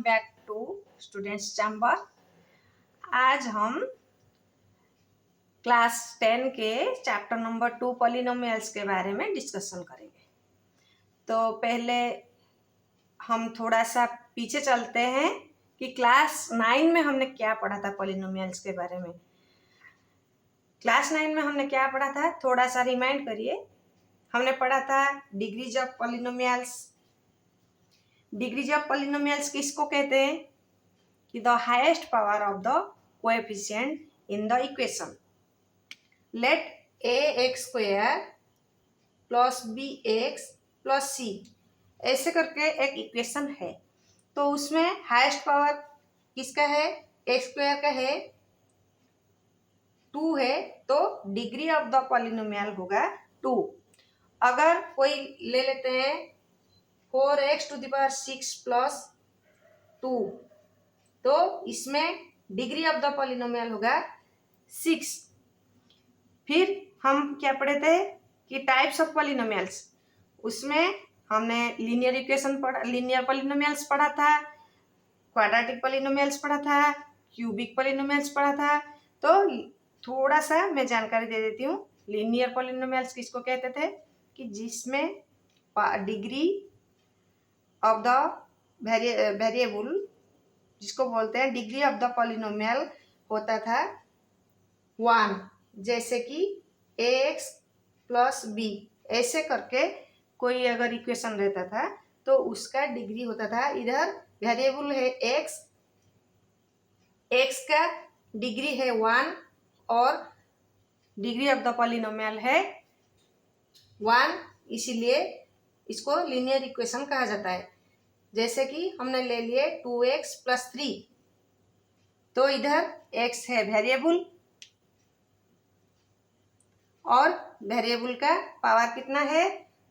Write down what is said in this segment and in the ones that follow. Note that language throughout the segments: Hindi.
Back to students chamber. आज हम क्लास 10 के चैप्टर नंबर 2 पॉलिनोमियल्स के बारे में डिस्कशन करेंगे। तो पहले हम थोड़ा सा पीछे चलते हैं कि क्लास 9 में हमने क्या पढ़ा था पॉलिनोमियल्स के बारे में। क्लास 9 में हमने क्या पढ़ा था, थोड़ा सा रिमाइंड करिए। हमने पढ़ा था degrees of polynomials. Degrees of polynomials किसको कहते हैं कि the highest power of the coefficient in the equation. Let ax square plus bx plus c ऐसे करके एक इक्वेशन है। तो उसमें हाईएस्ट पावर किसका है, एक्स स्क्वायर का है, 2 है, तो डिग्री ऑफ द पॉलिनोमियल होगा 2। अगर कोई ले लेते हैं 4x⁶ प्लस 2, तो इसमें डिग्री ऑफ द पॉलिनोमियल होगा 6। फिर हम क्या पढ़े थे कि टाइप्स ऑफ पॉलिनोमियल्स, उसमें हमने लीनियर इक्वेशन पढ़ा, लीनियर पॉलिनोमियल्स पढ़ा था, क्वाड्रेटिक पॉलिनोमियल्स पढ़ा था, क्यूबिक पॉलिनोमियल्स पढ़ा था। तो थोड़ा सा मैं जानकारी दे देती हूँ। लीनियर पॉलिनोमियल्स किसको कहते थे कि जिसमें डिग्री ऑफ द वेरिएबल, जिसको बोलते हैं डिग्री ऑफ द पॉलिनोमियल, होता था 1। जैसे कि ax प्लस b ऐसे करके कोई अगर इक्वेशन रहता था तो उसका डिग्री होता था, इधर वेरिएबल है x, x का डिग्री है 1 और डिग्री ऑफ द पॉलिनोमियल है 1, इसीलिए इसको लीनियर इक्वेशन कहा जाता है। जैसे कि हमने ले लिए 2x प्लस 3, तो इधर x है वेरिएबल और वेरिएबल का पावर कितना है,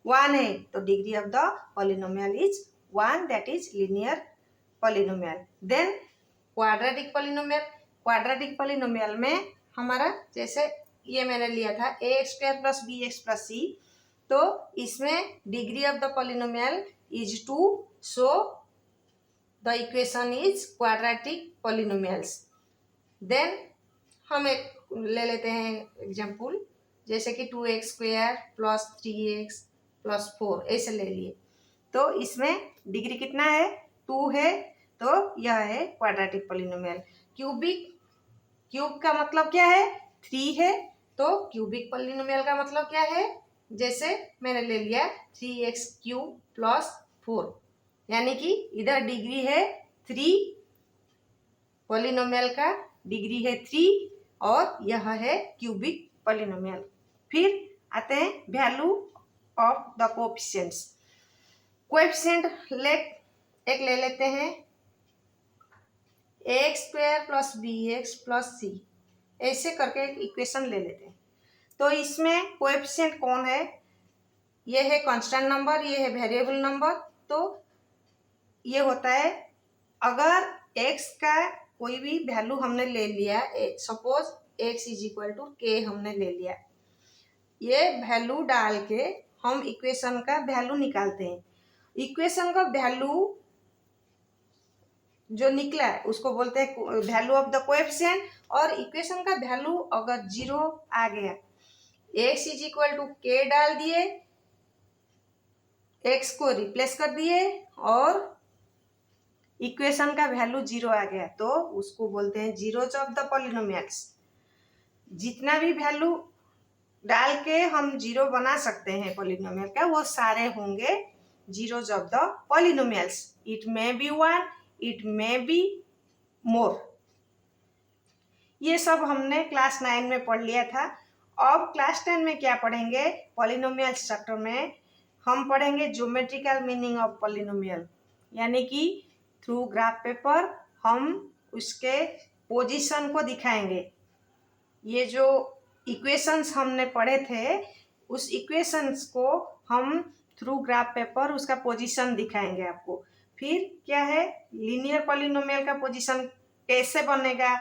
1 है, तो degree of the polynomial is 1, that is linear polynomial. Then quadratic polynomial. Quadratic polynomial में हमारा जैसे ये मैंने लिया था ax square plus bx plus c, तो इसमें degree of the polynomial is 2, so the equation is quadratic polynomials. Then हम एक ले लेते हैं एग्जाम्पल, जैसे कि 2x square plus 3x plus 4 ऐसे ले लिए। तो इसमें डिग्री कितना है, 2 है, तो यह है क्वाड्रेटिक पॉलिनोमियल। क्यूब का मतलब क्या है, 3 है, तो क्यूबिक पॉलिनोमियल का मतलब क्या है, जैसे मैंने ले लिया 3x³ प्लस 4, यानी कि इधर डिग्री है 3, पॉलिनोमियल का डिग्री है 3 और यह है क्यूबिक पॉलिनोमियल। फिर आते हैं value of the coefficients. Coefficient एक ले लेते हैं ax square plus bx plus c ऐसे करके एक इक्वेशन ले लेते हैं। तो इसमें कोएफिशिएंट कौन है, ये है कांस्टेंट नंबर, ये है वेरिएबल नंबर। तो ये होता है अगर x का कोई भी वैल्यू हमने ले लिया, suppose x is equal to k हमने ले लिया, ये वैल्यू डाल के हम इक्वेशन का वैल्यू निकालते हैं। इक्वेशन का वैल्यू जो निकला है उसको बोलते हैं वैल्यू ऑफ द कोएफिशिएंट। और इक्वेशन का वैल्यू अगर 0 आ गया, x is equal to k डाल दिए, x को रिप्लेस कर दिए और इक्वेशन का वैल्यू 0 आ गया, तो उसको बोलते हैं जीरोज ऑफ द पॉलिनोमियल्स। जितना भी वैल्यू डाल के हम 0 बना सकते हैं पॉलिनोमियल का, वो सारे होंगे zeros of the polynomials. It may be 1, it may be more. ये सब हमने क्लास 9 में पढ़ लिया था। अब क्लास 10 में क्या पढ़ेंगे, पॉलिनोमियल्स चैप्टर में हम पढ़ेंगे ज्योमेट्रिकल मीनिंग ऑफ पॉलिनोमियल, यानी कि थ्रू ग्राफ पेपर हम उसके पोजीशन को दिखाएंगे। ये जो इक्वेशंस हमने पढ़े थे, उस इक्वेशंस को हम थ्रू ग्राफ पेपर उसका पोजीशन दिखाएंगे आपको। फिर क्या है, लीनियर पॉलिनोमियल का पोजीशन कैसे बनेगा,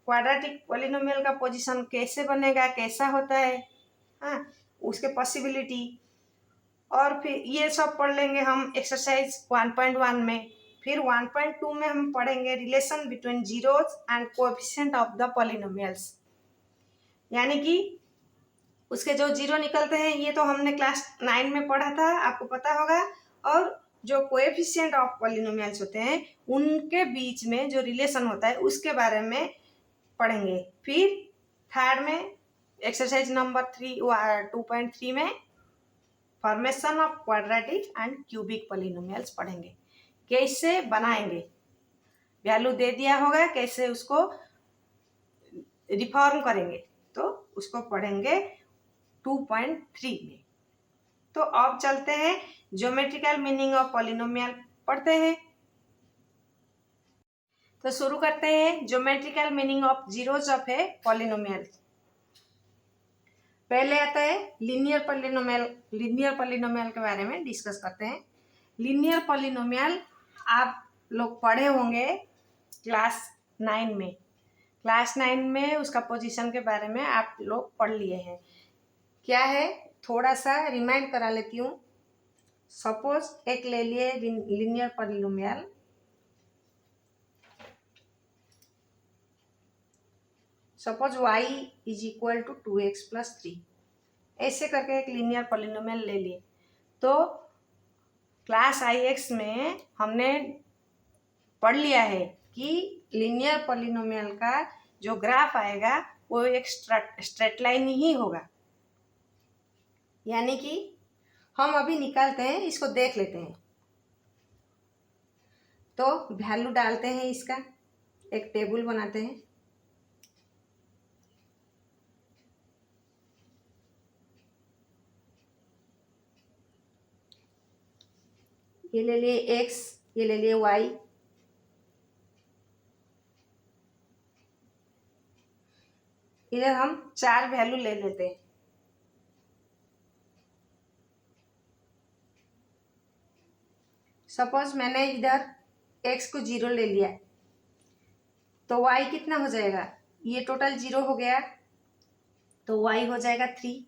क्वाड्रेटिक पॉलिनोमियल का पोजीशन कैसे बनेगा, कैसा होता है, हाँ, उसके पॉसिबिलिटी। और फिर ये सब पढ़ लेंगे हम एक्सरसाइज 1.1 में। फिर 1.2 में हम पढ़ेंगे relation between zeros and coefficient of the polynomials, यानी कि उसके जो जीरो निकलते हैं, ये तो हमने क्लास 9 में पढ़ा था, आपको पता होगा। और जो कोएफिशिएंट ऑफ पॉलिनोमियल्स होते हैं उनके बीच में जो रिलेशन होता है उसके बारे में पढ़ेंगे। फिर थर्ड में एक्सरसाइज नंबर 2.3 में formation of quadratic and cubic polynomials पढ़ेंगे, कैसे बनाएंगे, वैल्यू दे दिया होगा कैसे उसको रिफॉर्म करेंगे, तो उसको पढ़ेंगे 2.3 में। तो अब चलते हैं ज्योमेट्रिकल मीनिंग ऑफ पॉलिनोमियल पढ़ते हैं। तो शुरू करते हैं geometrical meaning of zeros of a polynomial. पहले आता है लीनियर पॉलिनोमियल। लीनियर पॉलिनोमियल के बारे में डिस्कस करते हैं। लीनियर पॉलिनोमियल आप लोग पढ़े होंगे क्लास 9 में। क्लास 9 में उसका पोजीशन के बारे में आप लोग पढ़ लिए हैं। क्या है, थोड़ा सा रिमाइंड करा लेती हूँ। सपोज एक ले लिए linear polynomial, suppose y is equal to 2x plus 3, ऐसे करके एक लीनियर पॉलिनोमियल ले लिए। तो क्लास IX में हमने पढ़ लिया है कि लीनियर पॉलिनोमियल का जो ग्राफ आएगा वो एक स्ट्रेट लाइन ही होगा। यानी कि हम अभी निकालते हैं, इसको देख लेते हैं। तो वैल्यू डालते हैं, इसका एक टेबल बनाते हैं। ये ले लिए x, ये ले लिए y, इधर हम 4 वैल्यू ले लेते हैं। सपोज मैंने इधर x को 0 ले लिया, तो y कितना हो जाएगा, ये टोटल 0 हो गया, तो y हो जाएगा 3।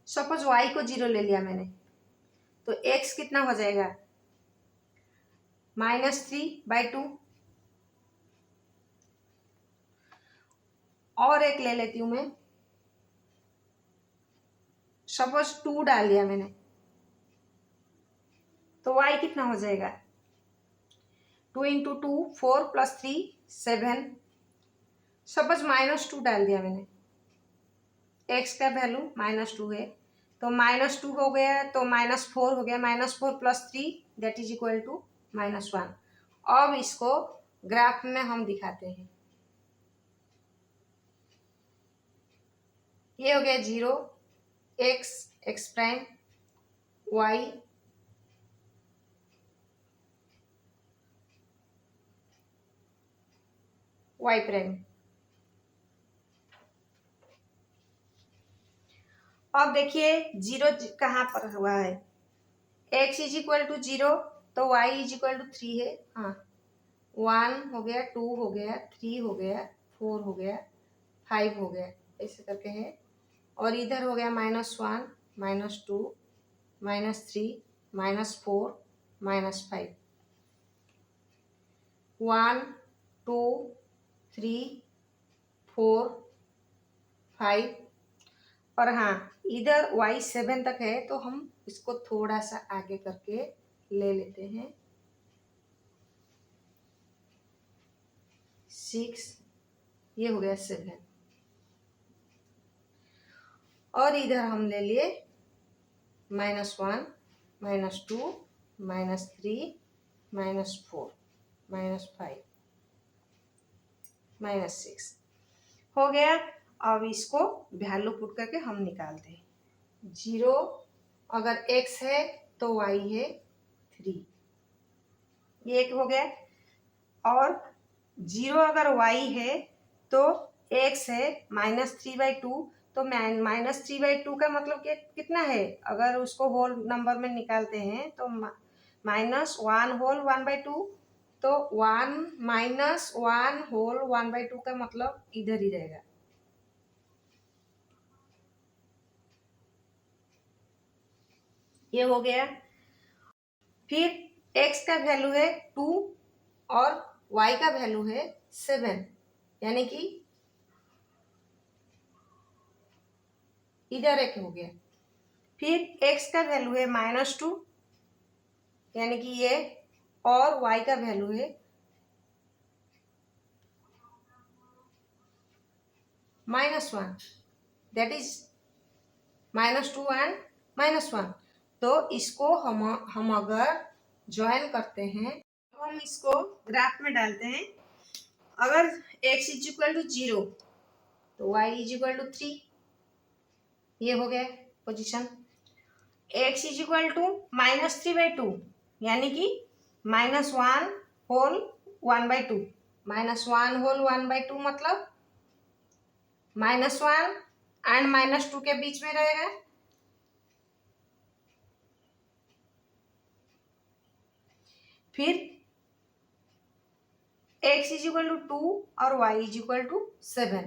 सपोज y को 0 ले लिया मैंने, तो x कितना हो जाएगा, -3/2। और एक ले लेती हूँ मैं, सपोज 2 डाल दिया मैंने, तो y कितना हो जाएगा, 2 × 2 4 + 3 7। सपोज -2 डाल दिया मैंने, x का वैल्यू -2 है, तो -2 हो गया, तो -4 हो गया, -4 + 3 दैट इज इक्वल टू -1। अब इसको ग्राफ में हम दिखाते हैं। ये हो गया 0, x prime, y, y prime. अब देखिए 0 कहाँ पर हुआ है, x इज इक्वल टू 0, तो y इज इक्वल टू 3 है। हाँ, 1 हो गया, 2 हो गया, 3 हो गया, 4 हो गया, 5 हो गया, ऐसे करके है। और इधर हो गया -1, -2, -3, -4, -5, 1 2 3 4 5। और हाँ, इधर y 7 तक है, तो हम इसको थोड़ा सा आगे करके ले लेते हैं, 6, ये हो गया 7। और इधर हम ले लिए -1, -2, -3, -4, -5, -6 हो गया। अब इसको वैल्यू पुट करके हम निकालते हैं। 0 अगर x है तो y है 3, ये एक हो गया। और 0 अगर y है तो x है -3/2, तो -3/2 का मतलब कितना है, अगर उसको होल नंबर में निकालते हैं तो -1 होल 1/2, तो 1 -1 होल 1/2 का मतलब इधर ही रहेगा। ये हो गया। फिर x का वैल्यू है 2 और y का वैल्यू है 7, यानी कि इधर एक हो गया। फिर x का वैल्यू है -2, यानी कि ये, और y का वैल्यू है -1, दैट इज -2 एंड -1। तो इसको हम अगर ज्वाइन करते हैं तो हम इसको ग्राफ में डालते हैं। अगर x इज इक्वल टू 0 तो y इज इक्वल टू 3, ये हो गया position. x is equal to -3/2, यानी कि -1 होल 1/2, -1 होल 1/2 मतलब -1 एंड -2 के बीच में रहेगा। फिर x इज इक्वल टू 2 और y इज इक्वल टू 7,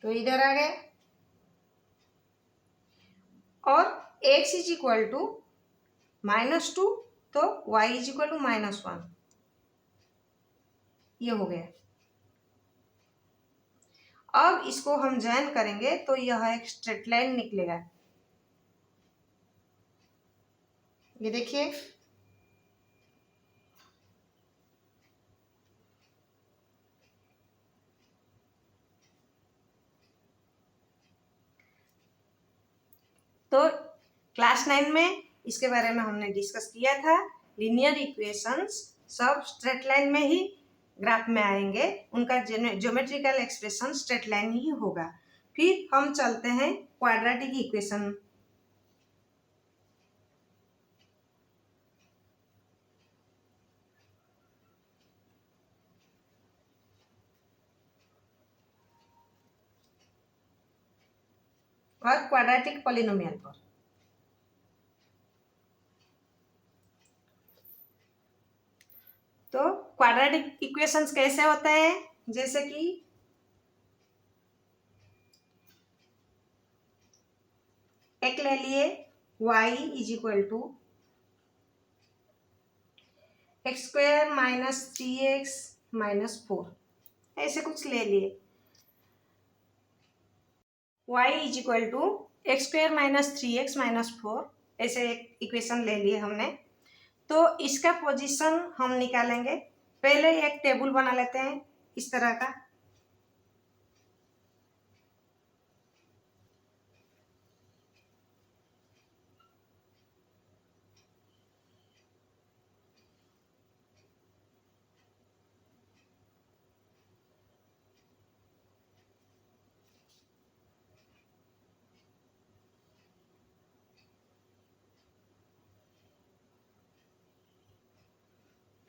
तो इधर आ गए। और x इज इक्वल टू -2 तो y इज इक्वल टू -1, ये हो गया। अब इसको हम ज्वाइन करेंगे तो यह एक स्ट्रेट लाइन निकलेगा। ये देखिए, तो क्लास 9 में इसके बारे में हमने डिस्कस किया था। लीनियर इक्वेशंस सब स्ट्रेट लाइन में ही ग्राफ में आएंगे, उनका ज्योमेट्रिकल एक्सप्रेशन स्ट्रेट लाइन ही होगा। फिर हम चलते हैं क्वाड्रेटिक इक्वेशन। और क्वाड्रेटिक पॉलिनोमियल पर। तो क्वाड्रेटिक इक्वेशंस कैसे होते हैं, जैसे कि एक ले लिए y is equal to x² - 3x - 4, ऐसे कुछ ले लिए। y is equal to x² - 3x - 4, ऐसे एक इक्वेशन ले लिए हमने। तो इसका पोजीशन हम निकालेंगे। पहले एक टेबल बना लेते हैं इस तरह का।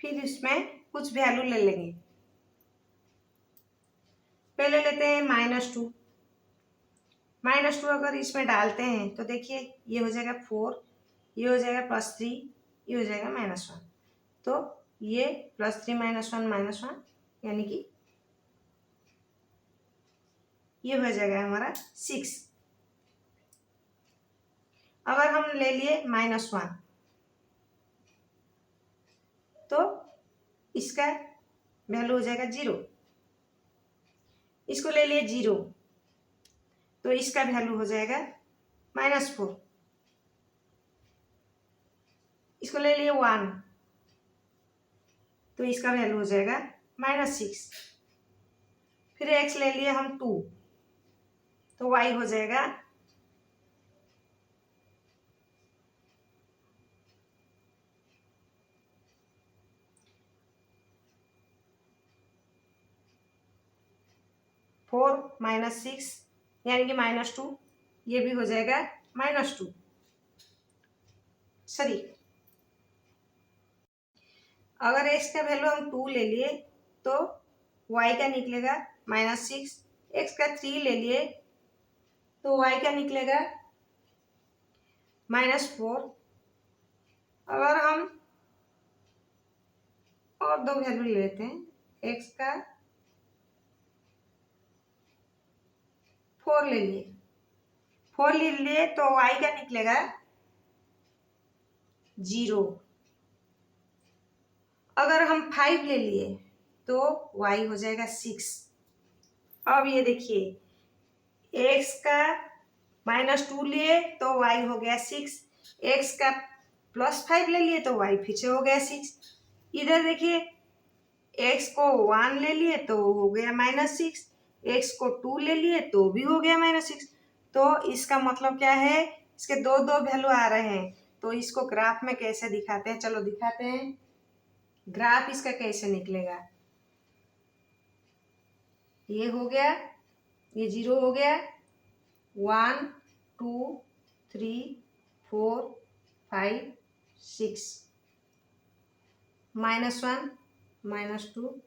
फिर इसमें कुछ वैल्यू ले लेंगे। पहले लेते हैं -2। -2 अगर इसमें डालते हैं तो देखिए ये हो जाएगा 4, ये हो जाएगा +3, ये हो जाएगा -1। तो ये +3 -1 -1, यानी कि ये हो जाएगा हमारा 6। अगर हम ले लिए -1 तो इसका वैल्यू हो जाएगा 0। इसको ले लिए 0 तो इसका वैल्यू हो जाएगा -4। इसको ले लिए 1 तो इसका वैल्यू हो जाएगा -6। फिर x ले लिए हम 2 तो y हो जाएगा -6, यानी कि -2, ये भी हो जाएगा -2। सॉरी, अगर x का वैल्यू हम 2 ले लिए तो y का निकलेगा -6। x का 3 ले लिए तो y का निकलेगा -4। अगर हम और दो वैल्यू ले लेते हैं, x का 4 ले लिए, 4 ले लिए तो y का निकलेगा 0। अगर हम 5 ले लिए तो y हो जाएगा 6। अब ये देखिए x का -2 लिए तो y हो गया 6, x का +5 ले लिए तो y फिर से हो गया 6। इधर देखिए x को 1 ले लिए तो हो गया -6, x को 2 ले लिए तो भी हो गया -6। तो इसका मतलब क्या है, इसके दो दो वैल्यू आ रहे हैं। तो इसको ग्राफ में कैसे दिखाते हैं, चलो दिखाते हैं। ग्राफ इसका कैसे निकलेगा, ये हो गया, ये 0 हो गया, 1 2 3 4 5 6, -1 -2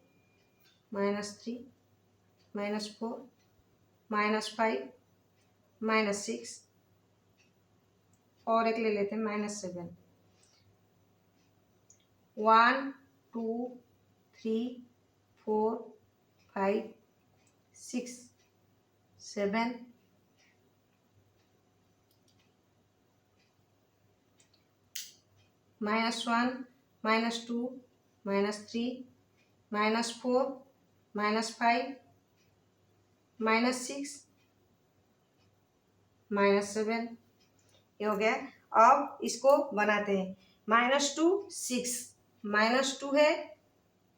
-3 -4 -5 -6 और एक ले लेते हैं -7। 1 2 3 4 5 6 7 -1 -2 -3 -4 -5 -6 -7, ये हो गया। अब इसको बनाते हैं। -2 6, -2 है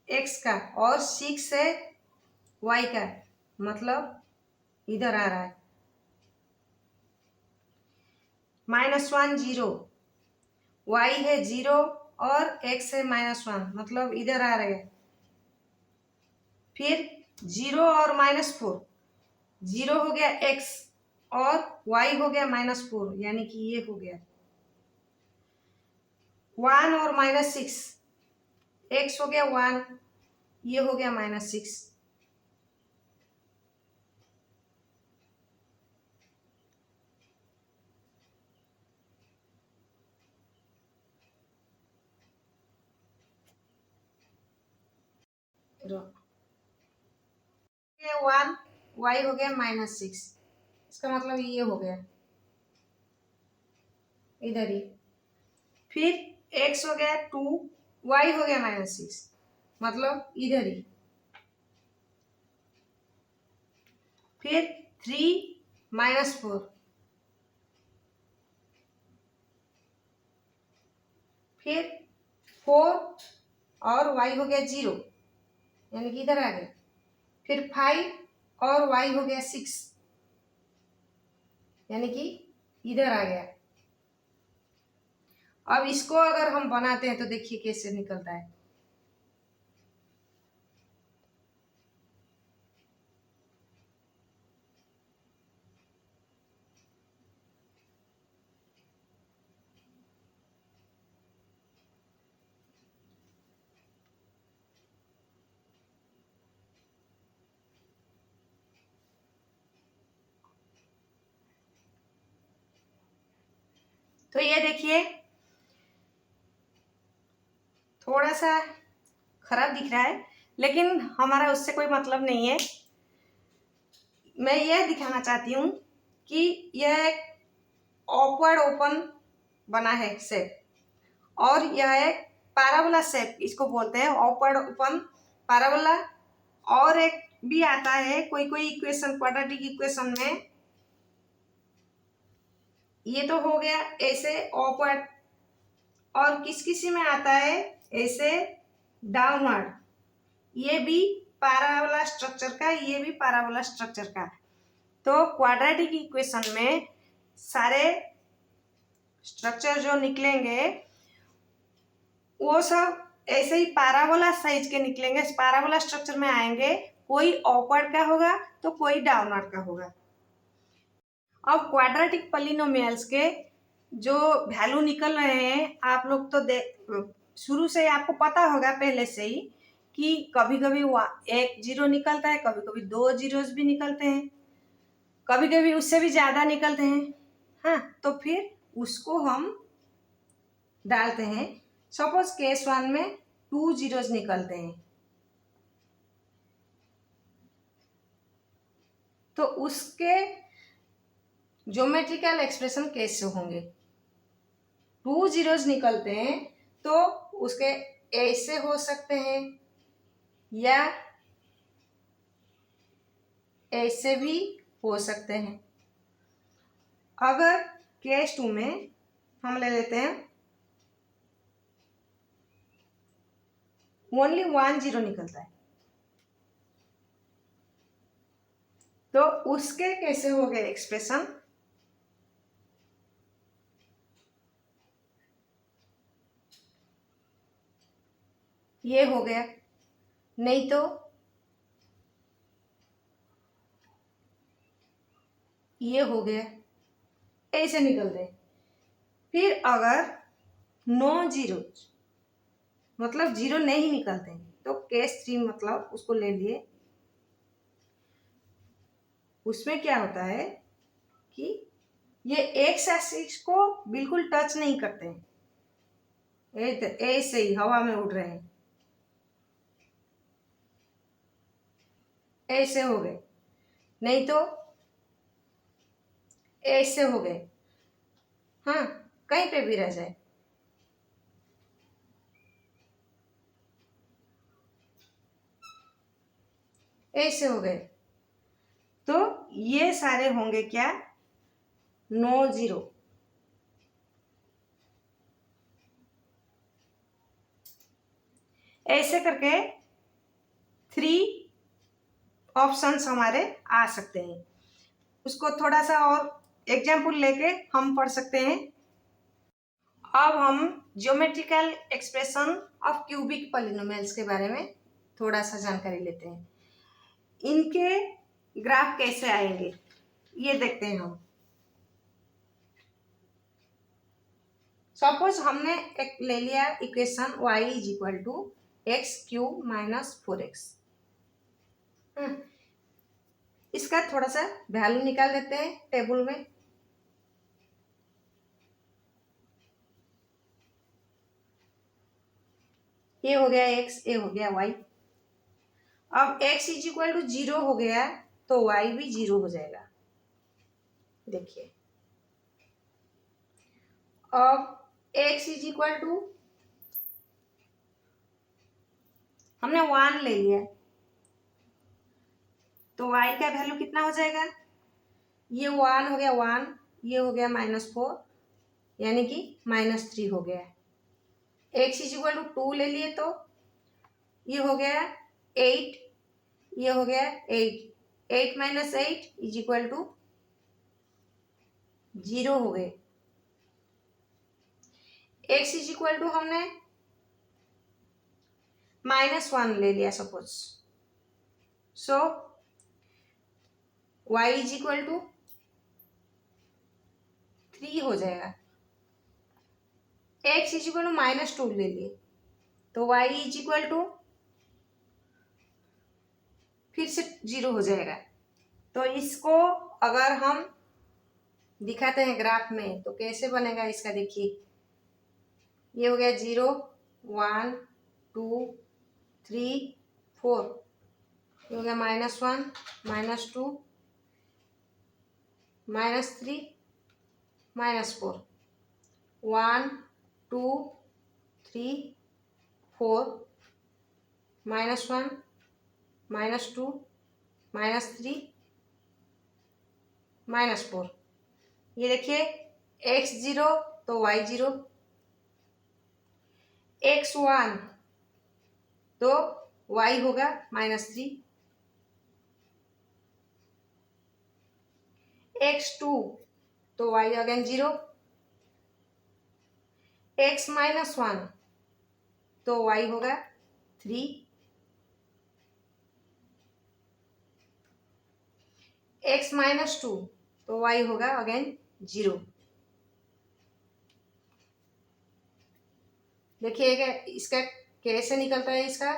x का और 6 है y का, मतलब इधर आ रहा है। -1 0, y है 0 और x है -1, मतलब इधर आ रहे हैं। फिर 0 और -4, 0 हो गया x और y हो गया -4, यानी कि ये हो गया 1 और -6, x हो गया 1, ये हो गया -6। -1, y हो गया -6, इसका मतलब ये हो गया इधर ही। फिर x हो गया 2, y हो गया -6, मतलब इधर ही। फिर 3 -4, फिर 4 और y हो गया 0, यानी कि इधर आ गया। फिर 5 और y हो गया 6, यानी कि इधर आ गया। अब इसको अगर हम बनाते हैं तो देखिए कैसे निकलता है। तो ये देखिए थोड़ा सा खराब दिख रहा है, लेकिन हमारा उससे कोई मतलब नहीं है। मैं यह दिखाना चाहती हूँ कि यह एक ऑकवर्ड ओपन बना है शेप, और यह एक पैराबोला शेप इसको बोलते हैं, ऑकवर्ड ओपन पैराबोला। और एक भी आता है कोई कोई इक्वेशन, क्वाड्रेटिक इक्वेशन में। ये तो हो गया ऐसे ऑकवर्ड, और किसी में आता है ऐसे डाउनवर्ड। ये भी पैराबोला स्ट्रक्चर का, ये भी पैराबोला स्ट्रक्चर का। तो क्वाड्रेटिक इक्वेशन में सारे स्ट्रक्चर जो निकलेंगे वो सब ऐसे ही पैराबोला साइज के निकलेंगे, पैराबोला स्ट्रक्चर में आएंगे। कोई अपवर्ड का होगा तो कोई डाउनवर्ड का होगा। अब क्वाड्रेटिक पॉलिनोमियल्स के जो वैल्यू निकल रहे हैं, आप लोग तो शुरू से आपको पता होगा पहले से ही कि कभी कभी एक 0 निकलता है, कभी कभी 2 जीरोस भी निकलते हैं, कभी कभी उससे भी ज्यादा निकलते हैं। हाँ, तो फिर उसको हम डालते हैं। सपोज केस 1 में 2 जीरोस निकलते हैं, तो उसके ज्योमेट्रिकल एक्सप्रेशन कैसे होंगे। 2 जीरोज निकलते हैं तो उसके ऐसे हो सकते हैं या ऐसे भी हो सकते हैं। अगर केस 2 में हम ले लेते हैं ओनली 1 जीरो निकलता है, तो उसके कैसे हो गए एक्सप्रेशन, ये हो गया, नहीं तो ये हो गया, ऐसे निकल रहे। फिर अगर नो जीरो मतलब जीरो नहीं निकलते तो केस 3 मतलब उसको ले लिए, उसमें क्या होता है कि ये एक्स एक्सिस को बिल्कुल टच नहीं करते हैं, ऐसे ही हवा में उड़ रहे हैं, ऐसे हो गए, नहीं तो ऐसे हो गए, हाँ कहीं पे भी रह जाए, ऐसे हो गए, तो ये सारे होंगे क्या, नो जीरो। ऐसे करके 3 ऑप्शंस हमारे आ सकते हैं। उसको थोड़ा सा और एग्जाम्पल लेके हम पढ़ सकते हैं। अब हम geometrical expression of cubic polynomials के बारे में थोड़ा सा जानकारी लेते हैं। इनके ग्राफ कैसे आएंगे ये देखते हैं हम। सपोज हमने एक ले लिया equation y is equal to x cube minus 4x। इसका थोड़ा सा वैल्यू निकाल देते हैं टेबल में। ये हो गया x, ये हो गया y। अब x इज इक्वल टू 0 हो गया तो y भी 0 हो जाएगा। देखिए अब x इज इक्वल टू हमने 1 ले लिया तो y का वैल्यू कितना हो जाएगा, ये 1 हो गया 1, ये हो गया -4 यानी कि -3 हो गया। x इज इक्वल टू 2 ले लिए तो ये हो गया 8, ये हो गया 8, 8 माइनस 8 इज इक्वल टू 0 हो गए। x इज इक्वल टू हमने -1 ले लिया suppose, so y is equal to 3 हो जाएगा। x इज इक्वल टू -2 ले लिए तो y इज इक्वल टू फिर से 0 हो जाएगा। तो इसको अगर हम दिखाते हैं ग्राफ में तो कैसे बनेगा इसका, देखिए ये हो गया 0 1 2 3 4, ये हो गया -1 -2 -3 -4, 1 2 3 4 -1 -2 -3 -4। ये देखिए x 0 तो y 0, x 1 तो y होगा -3, x 2 तो y अगेन 0, x -1 तो y होगा 3, x -2 तो y होगा अगेन 0। देखिएगा इसका कैसे निकलता है इसका,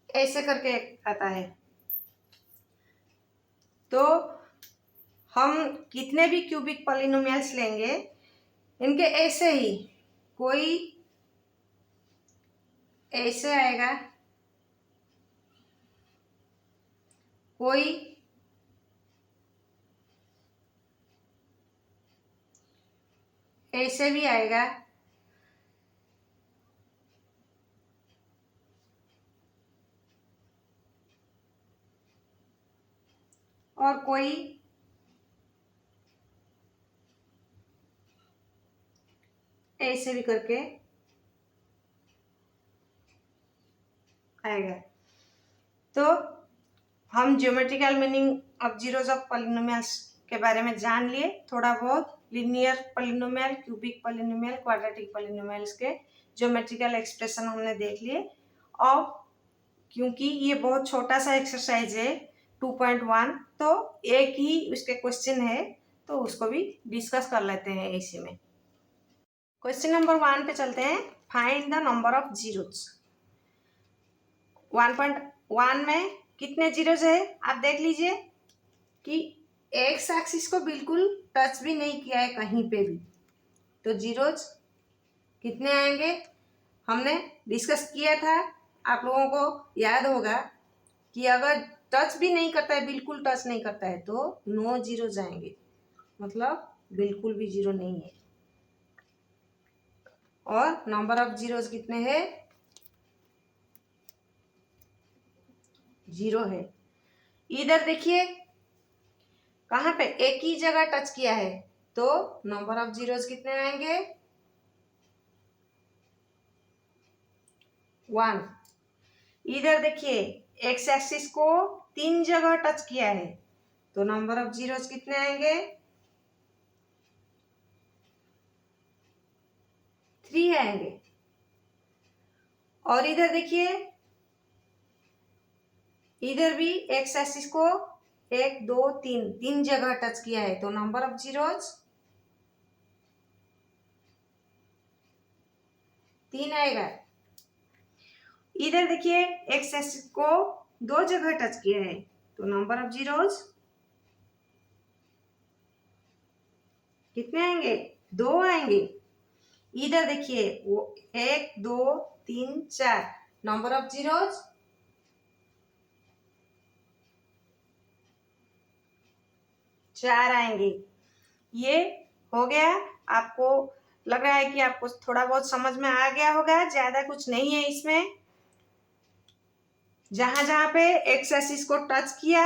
ऐसे करके आता है। तो हम कितने भी क्यूबिक पॉलिनोमियल्स लेंगे इनके ऐसे ही कोई ऐसे आएगा, कोई ऐसे भी आएगा, और कोई ऐसे भी करके आएगा। तो हम geometrical meaning of zeros of polynomials के बारे में जान लिए, थोड़ा बहुत linear polynomial, cubic polynomial, quadratic polynomials के ज्योमेट्रिकल एक्सप्रेशन हमने देख लिए। और क्योंकि ये बहुत छोटा सा एक्सरसाइज है 2.1, तो एक ही उसके क्वेश्चन है, तो उसको भी डिस्कस कर लेते हैं इसी में। क्वेश्चन नंबर 1 पे चलते हैं। Find the number of zeros. 1.1 में कितने जीरोज है आप देख लीजिए कि एक्स एक्सिस को बिल्कुल टच भी नहीं किया है कहीं पे भी, तो जीरोज कितने आएंगे हमने डिस्कस किया था। आप लोगों को याद होगा कि अगर टच भी नहीं करता है, बिल्कुल टच नहीं करता है, तो नो जीरोज आएंगे, मतलब बिल्कुल भी जीरो नहीं है। और नंबर ऑफ जीरोज कितने हैं, जीरो है। इधर देखिए कहाँ पे एक ही जगह टच किया है, तो नंबर ऑफ जीरोज कितने आएंगे, 1। इधर देखिए एक्स एक्सिस को 3 जगह टच किया है, तो नंबर ऑफ जीरोज कितने आएंगे, 3 आएंगे। और इधर देखिए, इधर भी एक्स एक्सिस को 1 2 3 जगह टच किया है, तो नंबर ऑफ जीरोज 3 आएगा। इधर देखिए एक्स एक्सिस को 2 जगह टच किया है, तो नंबर ऑफ जीरोज कितने आएंगे, 2 आएंगे। इधर देखिए वो 1 2 3 4, नंबर ऑफ जीरोज 4 आएंगे। ये हो गया। आपको लग रहा है कि आपको थोड़ा बहुत समझ में आ गया होगा, ज्यादा कुछ नहीं है इसमें। जहां जहां पे एक्स एक्सिस को टच किया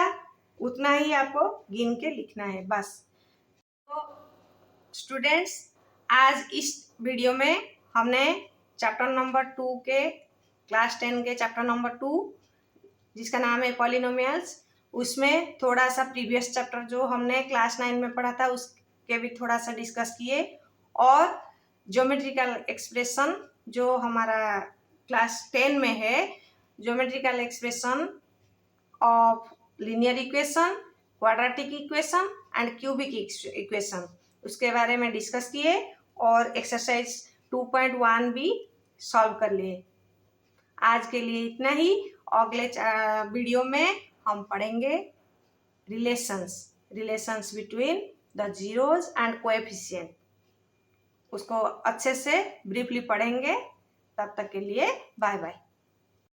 उतना ही आपको गिन के लिखना है बस। तो स्टूडेंट्स, आज इस वीडियो में हमने चैप्टर नंबर 2 के, क्लास 10 के चैप्टर नंबर 2 जिसका नाम है पॉलिनोमियल्स, उसमें थोड़ा सा प्रीवियस चैप्टर जो हमने क्लास 9 में पढ़ा था उसके भी थोड़ा सा डिस्कस किए, और ज्योमेट्रिकल एक्सप्रेशन जो हमारा क्लास 10 में है, geometrical expression of linear equation, quadratic equation and cubic equation, उसके बारे में डिस्कस किए, और एक्सरसाइज 2.1 भी सॉल्व कर लिए। आज के लिए इतना ही। अगले वीडियो में हम पढ़ेंगे relations between the zeros and coefficient, उसको अच्छे से ब्रीफली पढ़ेंगे। तब तक के लिए बाय बाय।